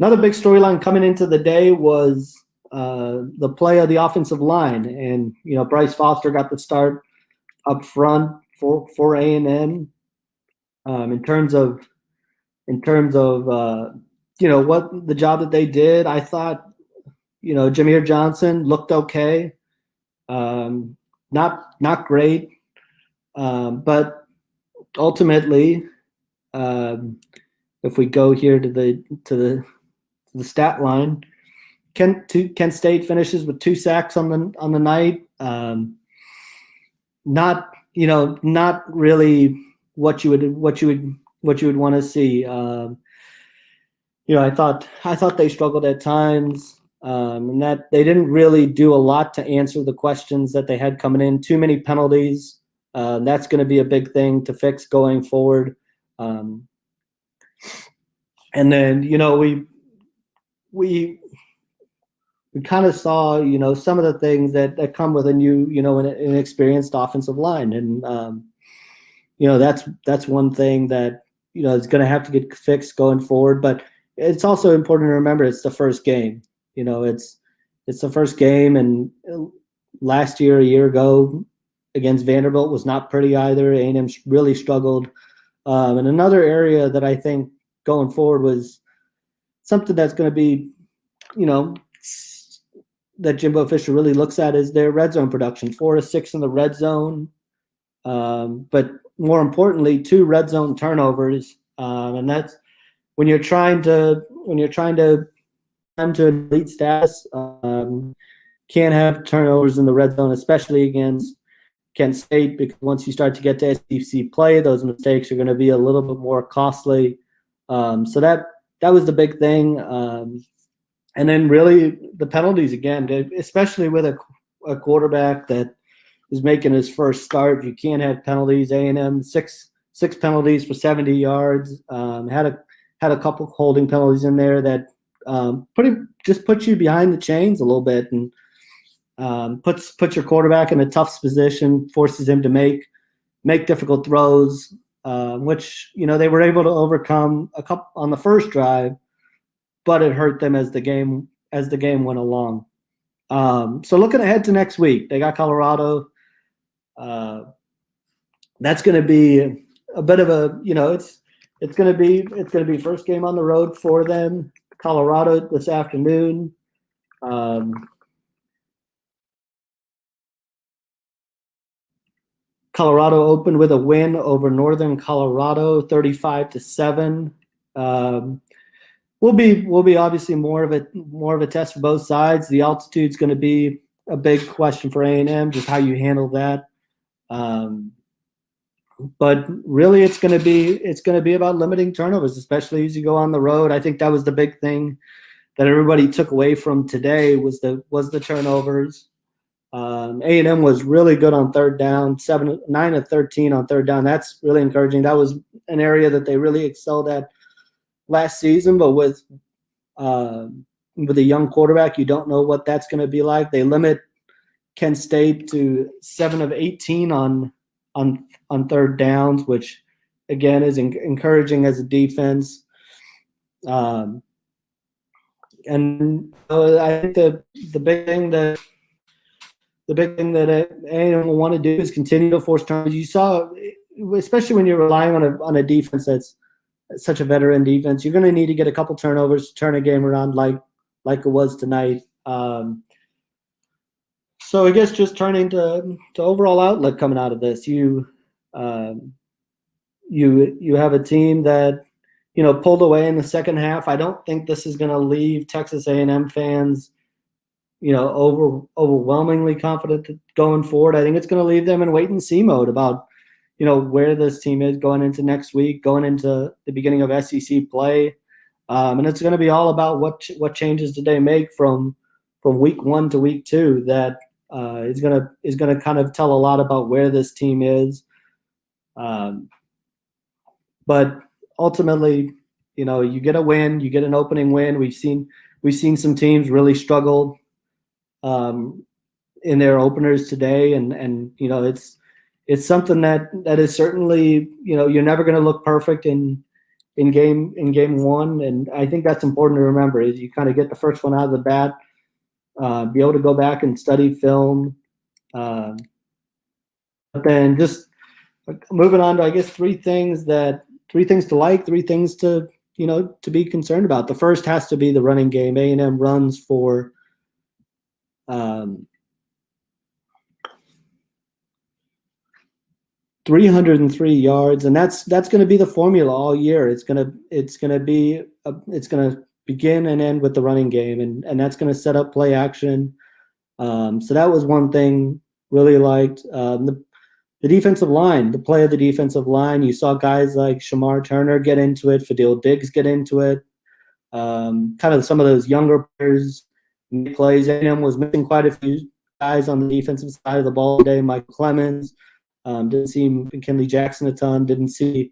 Another big storyline coming into the day was the play of the offensive line, and Bryce Foster got the start up front for A&M. In terms of what the job that they did, I thought Jameer Johnson looked okay, not great, but ultimately, if we go here to the stat line, Kent State finishes with 2 sacks on the night. Not really what you would want to see. I thought they struggled at times, and that they didn't really do a lot to answer the questions that they had coming in. Too many penalties. That's going to be a big thing to fix going forward. And then we kind of saw some of the things that come with a new an experienced offensive line, and that's one thing that is going to have to get fixed going forward. But it's also important to remember it's the first game. It's the first game, and a year ago against Vanderbilt was not pretty either. A&M really struggled. And another area that I think going forward was something that's going to be, that Jimbo Fisher really looks at is their red zone production, 4 to 6 in the red zone. But more importantly, 2 red zone turnovers. And that's when you're trying to come to an elite status, can't have turnovers in the red zone, especially against Kent State, because once you start to get to SEC play, those mistakes are going to be a little bit more costly. So that was the big thing. And then really the penalties again, especially with a quarterback that is making his first start. You can't have penalties. A&M six penalties for 70 yards. Had a couple holding penalties in there that just puts you behind the chains a little bit, and puts your quarterback in a tough position, forces him to make difficult throws, which they were able to overcome a couple on the first drive, but it hurt them as the game went along. So looking ahead to next week, they got Colorado. That's going to be a bit of a it's going to be first game on the road for them. Colorado this afternoon. Colorado opened with a win over Northern Colorado, 35-7. Will be obviously more of a test for both sides. The altitude's going to be a big question for A&M, just how you handle that. But really, it's going to be about limiting turnovers, especially as you go on the road. I think that was the big thing that everybody took away from today was the turnovers. A&M was really good on third down, 9 of 13 on third down. That's really encouraging. That was an area that they really excelled at last season, but with a young quarterback, you don't know what that's going to be like. They limit Kent State to 7 of 18 on third downs, which again is encouraging as a defense. And I think the big thing that A&M will want to do is continue to force turnovers. You saw, especially when you're relying on a defense that's such a veteran defense, you're going to need to get a couple turnovers to turn a game around like it was tonight. So I guess just turning to overall outlook coming out of this, you have a team that pulled away in the second half. I don't think this is going to leave Texas A&M fans overwhelmingly confident going forward. I think it's going to leave them in wait and see mode about where this team is going into next week, going into the beginning of SEC play, and it's going to be all about what changes did they make from week 1 to week 2 that is going to kind of tell a lot about where this team is. But ultimately, you get a win, you get an opening win. We've seen some teams really struggle in their openers today, and it's something that is certainly you're never going to look perfect in in game one, and I think that's important to remember. Is you kind of get the first one out of the bat, be able to go back and study film, um, but then just moving on to, I guess, three things to like, three things to to be concerned about. The first has to be the running game. A&M runs for um, 303 yards, and that's going to be the formula all year. It's going to begin and end with the running game, and that's going to set up play action. So that was one thing really liked. The defensive line, the play of the defensive line. You saw guys like Shamar Turner get into it, Fadil Diggs get into it. Kind of some of those younger players make plays. A&M was missing quite a few guys on the defensive side of the ball today. Mike Clemens, didn't see McKinley Jackson a ton. Didn't see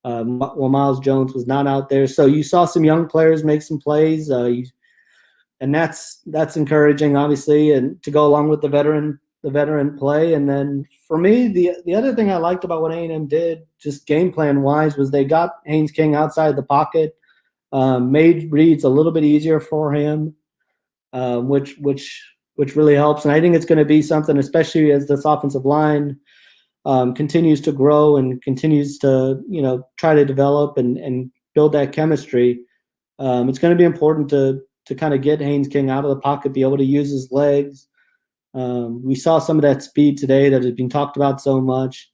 Miles Jones was not out there. So you saw some young players make some plays, and that's encouraging, obviously, and to go along with the veteran play. And then for me, the other thing I liked about what A&M did, just game plan wise, was they got Haynes King outside the pocket, made reads a little bit easier for him, which really helps. And I think it's going to be something, especially as this offensive line continues to grow and continues to try to develop and build that chemistry. It's going to be important to kind of get Haynes King out of the pocket, be able to use his legs. We saw some of that speed today that has been talked about so much.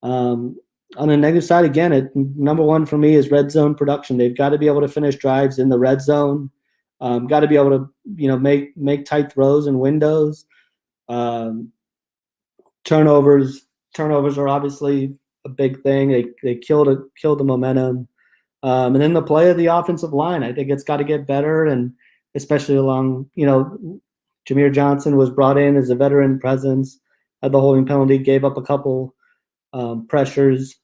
On the negative side, again, number one for me is red zone production. They've got to be able to finish drives in the red zone. Got to be able to make tight throws and windows. Turnovers are obviously a big thing. They kill the momentum. And then the play of the offensive line, I think it's got to get better, and especially along, Jameer Johnson was brought in as a veteran presence, had the holding penalty, gave up a couple pressures